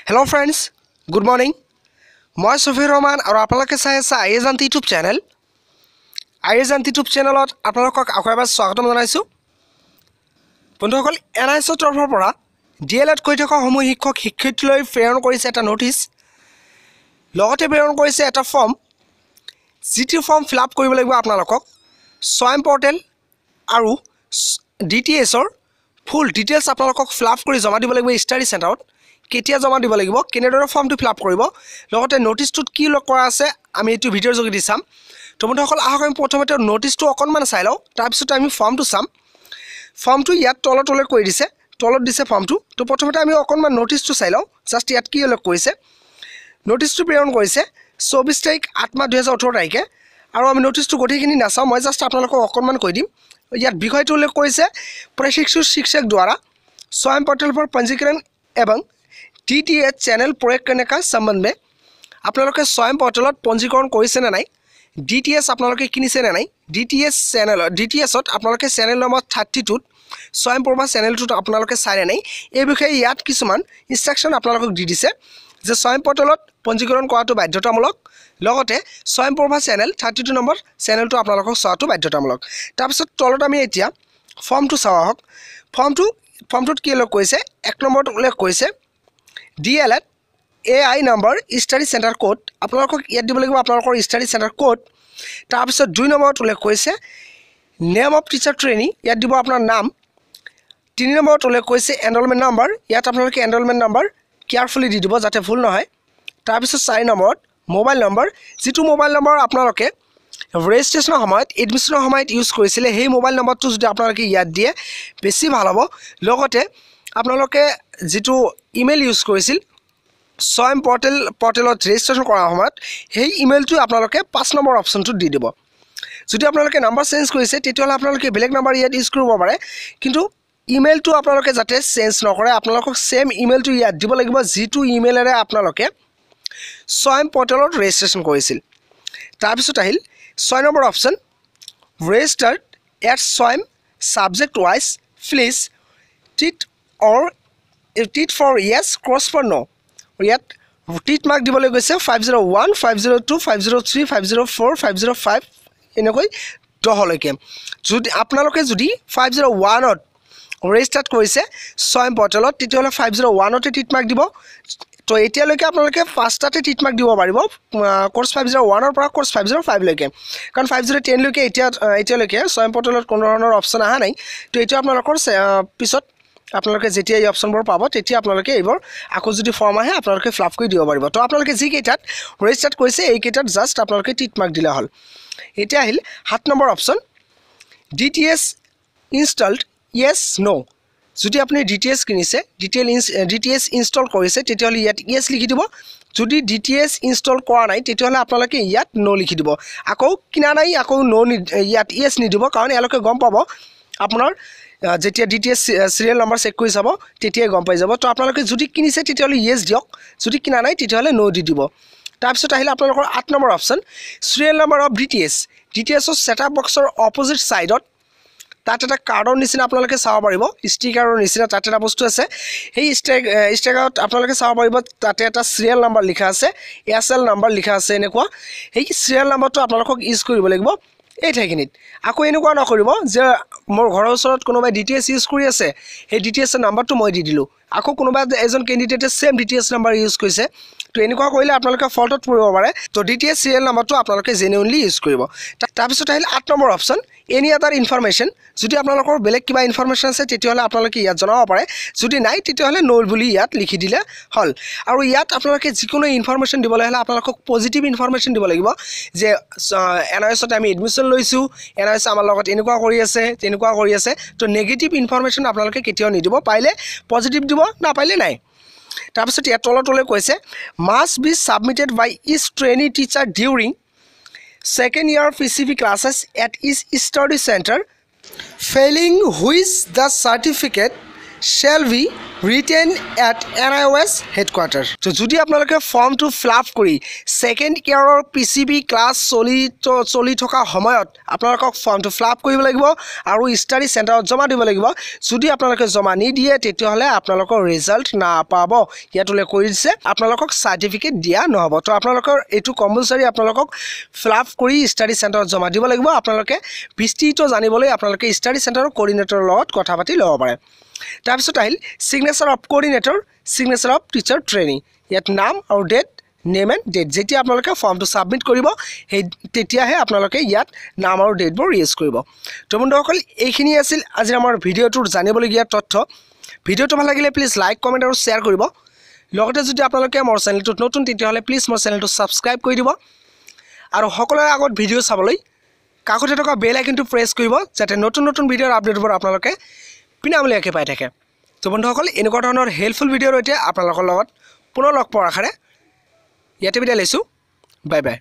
Hello friends, good morning. মই সফিৰ ৰহমান আৰু আপোনালোকে চাই আছে আইএজান্ত ইউটিউব চেনেল। আইএজান্ত ইউটিউব চেনেলত আপোনালোকক আকৌ এবাৰ স্বাগতম জনাইছোঁ। বন্ধুসকল, এনআইএছৰ তৰফৰ পৰা ডিএলএড কৰি থকা সমূহ শিক্ষক শিক্ষয়িত্ৰীলৈ প্ৰেৰণ কৰিছে এটা নটিছ, লগতে প্ৰেৰণ কৰিছে এটা ফৰ্ম। যিটো ফৰ্ম ফিল আপ কৰিব লাগিব আপোনালোকক স্বয়ং পৰ্টেল আৰু ডিটিএছৰ ফুল ডিটেইলছ আপোনালোকক ফিল আপ কৰি জমা দিব লাগিব ষ্টাডি চেণ্টাৰত। কেতিয়া জমা দিব লাগিব, কেনেদৰে ফৰ্মটো ফিল আপ কৰিব, লগতে নটিছটোত কি উল্লেখ কৰা আছে আমি এইটো ভিডিঅ'ৰ যোগেদি চাম। তো বন্ধুসকল, আহক আমি প্ৰথমতে নটিছটো অকণমান চাই লওঁ, তাৰপিছত আমি ফৰ্মটো চাম। ফৰ্মটো ইয়াত তলত উল্লেখ কৰি দিছে, তলত দিছে ফৰ্মটো। তো প্ৰথমতে আমি অকণমান নটিছটো চাই লওঁ, জাষ্ট ইয়াত কি উল্লেখ কৰিছে। নটিছটো প্ৰেৰণ কৰিছে 24 তাৰিখ 8 মাহ 2018 তাৰিখে, আৰু আমি নটিছটো গোটেইখিনি নাচাওঁ, মই জাষ্ট আপোনালোকক অকণমান কৈ দিম। ইয়াত বিষয়টো উল্লেখ কৰিছে प्रशिक्षु शिक्षक द्वारा स्वयं पोर्टल पर पंजीकरण एवं DTH चैनल प्रयोग करने का संबंध में আপোনালোকে स्वयं पोर्टलत पंजीकरण কৰিছে নে নাই, DTS আপোনালোকে কিনিছে নে নাই, DTSত আপোনালোকে চেনেল নম্বৰ 32ত स्वयं प्रभा চেনেলটোত আপোনালোকে চাই নে নাই, এই বিষয়ে ইয়াত কিছুমান ইনষ্ট্ৰাকচন আপোনালোকক দি দিছে যে स्वयं पोर्टलत पंजीकरण কৰাটো বাধ্যতামূলক, লগতে स्वयं प्रभा চেনেল 32 নম্বৰ চেনেলটো আপোনালোকক চোৱাটো বাধ্যতামূলক। তাৰপিছত তলত আমি এতিয়া ফৰ্মটো চাওঁ আহক। ফৰ্মটোত কি উল্লেখ কৰিছে, 1 নম্বৰত উল্লেখ কৰিছে DLED AI number study centre code, আপোনালোকক ইয়াত দিব লাগিব আপোনালোকৰ ষ্টাডি চেণ্টাৰ কোড। তাৰপিছত 2 নম্বৰত উল্লেখ কৰিছে নেম অফ টিচাৰ ট্ৰেইনি, ইয়াত দিব আপোনাৰ নাম। 3 নম্বৰত উল্লেখ কৰিছে এনৰলমেণ্ট নম্বৰ, ইয়াত আপোনালোকে এনৰলমেণ্ট নম্বৰ কেয়াৰফুলি দি দিব যাতে ভুল নহয়। তাৰপিছত 4 নম্বৰত মোবাইল নম্বৰ, যিটো মোবাইল নম্বৰ আপোনালোকে ৰেজিষ্ট্ৰেশ্যনৰ সময়ত এডমিশ্যনৰ সময়ত ইউজ কৰিছিলে সেই মোবাইল নম্বৰটো যদি আপোনালোকে ইয়াত দিয়ে বেছি ভাল হ'ব। লগতে আপোনালোকে যিটো ইমেইল ইউজ কৰিছিল স্বয়ং পৰ্টেলত ৰেজিষ্ট্ৰেশ্যন কৰাৰ সময়ত সেই ইমেইলটো আপোনালোকে 5 নম্বৰ অপশ্যনটোত দি দিব। যদি আপোনালোকে নাম্বাৰ চেঞ্জ কৰিছে তেতিয়াহ'লে আপোনালোকে বেলেগ নাম্বাৰ ইয়াত ইউজ কৰিব পাৰে, কিন্তু ইমেইলটো আপোনালোকে যাতে চেঞ্জ নকৰে আপোনালোকক ছেম ইমেইলটো ইয়াত দিব লাগিব যিটো ইমেইলেৰে আপোনালোকে স্বয়ং পৰ্টেলত ৰেজিষ্ট্ৰেশ্যন কৰিছিল। তাৰপিছত আহিল 6 নম্বৰ অপশ্যন ৰেজিষ্টাৰ্ড এট স্বয়ং subject wise please tick for yes cross for no', ইয়াত টিট মাৰ্ক দিবলৈ গৈছে 501, 502, 503, 504, 505 এনেকৈ 10লৈকে। যদি আপোনালোকে যদি 501ত ৰেজিষ্টাৰ্ড কৰিছে স্বয়ং পৰ্টেলত তেতিয়াহ'লে 501তে টিট মাৰ্ক দিব। তো এতিয়ালৈকে আপোনালোকে 5টাতে টিট মাৰ্ক দিব পাৰিব, কোৰ্চ 501ৰ পৰা কোৰ্চ 505লৈকে, কাৰণ 510লৈকে এতিয়ালৈকে স্বয়ং পৰ্টেলত কোনো ধৰণৰ অপশ্যন অহা নাই। তো এতিয়া আপোনালোকৰ পিছত আপোনালোকে যেতিয়া এই অপশ্যনবোৰ পাব তেতিয়া আপোনালোকে এইবোৰ আকৌ যদি ফৰ্ম আহে আপোনালোকে ফিল আপ কৰি দিব পাৰিব। তো আপোনালোকে যিকেইটাত ৰেজিষ্টাৰ্ড কৰিছে এইকেইটাত জাষ্ট আপোনালোকে টিট মাৰ্ক দিলে হ'ল। এতিয়া আহিল 7 নম্বৰ অপশ্যন DTS ইনষ্টলড য়েছ ন', যদি আপুনি DTS কিনিছে DTS ইনষ্টল কৰিছে তেতিয়াহ'লে ইয়াত য়েছ লিখি দিব। যদি DTS ইনষ্টল কৰা নাই তেতিয়াহ'লে আপোনালোকে ইয়াত ন' লিখি দিব। আকৌ কিনা নাই আকৌ ইয়াত য়েছ নিদিব, কাৰণ এওঁলোকে গম পাব আপোনাৰ যেতিয়া DTS চিৰিয়েল নম্বৰ চেক কৰি চাব তেতিয়াই গম পাই যাব। তো আপোনালোকে যদি কিনিছে তেতিয়াহ'লে য়েছ দিয়ক, যদি কিনা নাই তেতিয়াহ'লে ন' দি দিব। তাৰপিছত আহিলে আপোনালোকৰ 8 নম্বৰ অপশ্যন চিৰিয়েল নম্বৰ অফ DTSৰ ছেটআপ বক্সৰ অপজিট ছাইডত তাত এটা কাৰ্ডৰ নিচিনা আপোনালোকে চাব পাৰিব, ষ্টিকাৰৰ নিচিনা তাত এটা বস্তু আছে। সেই ষ্টিকাৰত আপোনালোকে চাব পাৰিব তাতে এটা চিৰিয়েল নম্বৰ লিখা আছে, SL নম্বৰ লিখা আছে এনেকুৱা। সেই চিৰিয়েল নম্বৰটো আপোনালোকক ইউজ কৰিব লাগিব এই ঠাইখিনিত। আকৌ এনেকুৱা নকৰিব যে মোৰ ঘৰৰ ওচৰত কোনোবাই DTS ইউজ কৰি আছে, সেই DTSৰ নাম্বাৰটো মই দি দিলোঁ, আকৌ কোনোবা এজন কেণ্ডিডেটে ছেম DTS নাম্বাৰ ইউজ কৰিছে। তো এনেকুৱা কৰিলে আপোনালোকে ফল্টত পৰিব পাৰে। তো DTS চিৰিয়েল নাম্বাৰটো আপোনালোকে জেনুইনলি ইউজ কৰিব। তাৰপিছত আহিল 8 নম্বৰ অপশ্যন এনি আদাৰ ইনফৰমেশ্যন, যদি আপোনালোকৰ বেলেগ কিবা ইনফৰমেশ্যন আছে তেতিয়াহ'লে আপোনালোকে ইয়াত জনাব পাৰে, যদি নাই তেতিয়াহ'লে ন'ল বুলি ইয়াত লিখি দিলে হ'ল। আৰু ইয়াত আপোনালোকে যিকোনো ইনফৰমেশ্যন দিবলৈ হ'লে আপোনালোকক পজিটিভ ইনফৰমেশ্যন দিব লাগিব যে NISত আমি এডমিশ্যন লৈছোঁ, NIS আমাৰ লগত এনেকুৱা কৰি আছে তেনেকুৱা কৰি আছে। তো নেগেটিভ ইনফৰমেশ্যন আপোনালোকে কেতিয়াও নিদিব, পাৰিলে পজিটিভ দিব, নাপাৰিলে নাই। তাৰপিছত ইয়াত তলতলৈ কৈছে must be submitted by each trainee teacher during second year PCB classes at each study center, failing which the certificate shall be written at NIOS headquarter. তো যদি আপোনালোকে ফৰ্মটো ফিল আপ কৰি ছেকেণ্ড ইয়াৰৰ PCB ক্লাছ চলি থকা সময়ত আপোনালোকক ফৰ্মটো fill up কৰিব লাগিব আৰু ষ্টাডি চেণ্টাৰত জমা দিব লাগিব। যদি আপোনালোকে জমা নিদিয়ে তেতিয়াহ'লে আপোনালোকৰ ৰিজাল্ট নাপাব। ইয়াত উল্লেখ কৰি দিছে আপোনালোকক চাৰ্টিফিকেট দিয়া নহ'ব। তো আপোনালোকৰ এইটো কম্পালচাৰী আপোনালোকক ফিল আপ কৰি ষ্টাডি চেণ্টাৰত জমা দিব লাগিব। আপোনালোকে বিস্তৃত জানিবলৈ আপোনালোকে ষ্টাডি চেণ্টাৰৰ কোঅৰ্ডিনেটৰৰ লগত কথা পাতি ল'ব পাৰে। তাৰপিছত আহিল signature of coordinator, signature of teacher training. ইয়াত নাম আৰু ডেট, নেম এণ্ড ডেট। যেতিয়া আপোনালোকে ফৰ্মটো ছাবমিট কৰিব তেতিয়াহে আপোনালোকে ইয়াত নাম আৰু ডেটবোৰ ইউজ কৰিব। তো বন্ধুসকল এইখিনি আছিল আজিৰ আমাৰ ভিডিঅ'টোৰ জানিবলগীয়া তথ্য। ভিডিঅ'টো ভাল লাগিলে প্লিজ লাইক, কমেণ্ট আৰু শ্বেয়াৰ কৰিব। লগতে যদি আপোনালোকে মোৰ চেনেলটোত নতুন তেতিয়াহ'লে প্লিজ মোৰ চেনেলটো ছাবস্ক্ৰাইব কৰি দিব আৰু সকলোৰে আগত ভিডিঅ' চাবলৈ কাষতে থকা বেল আইকনটো প্ৰেছ কৰিব যাতে নতুন নতুন ভিডিঅ'ৰ আপডেটবোৰ আপোনালোকে বিনামূলীয়াকৈ পাই থাকে। তো বন্ধুসকল এনেকুৱা ধৰণৰ হেল্পফুল ভিডিঅ'ৰ সৈতে আপোনালোকৰ লগত পুনৰ লগ পোৱাৰ আশাৰে ইয়াতে বিদায় লৈছোঁ। Bye bye.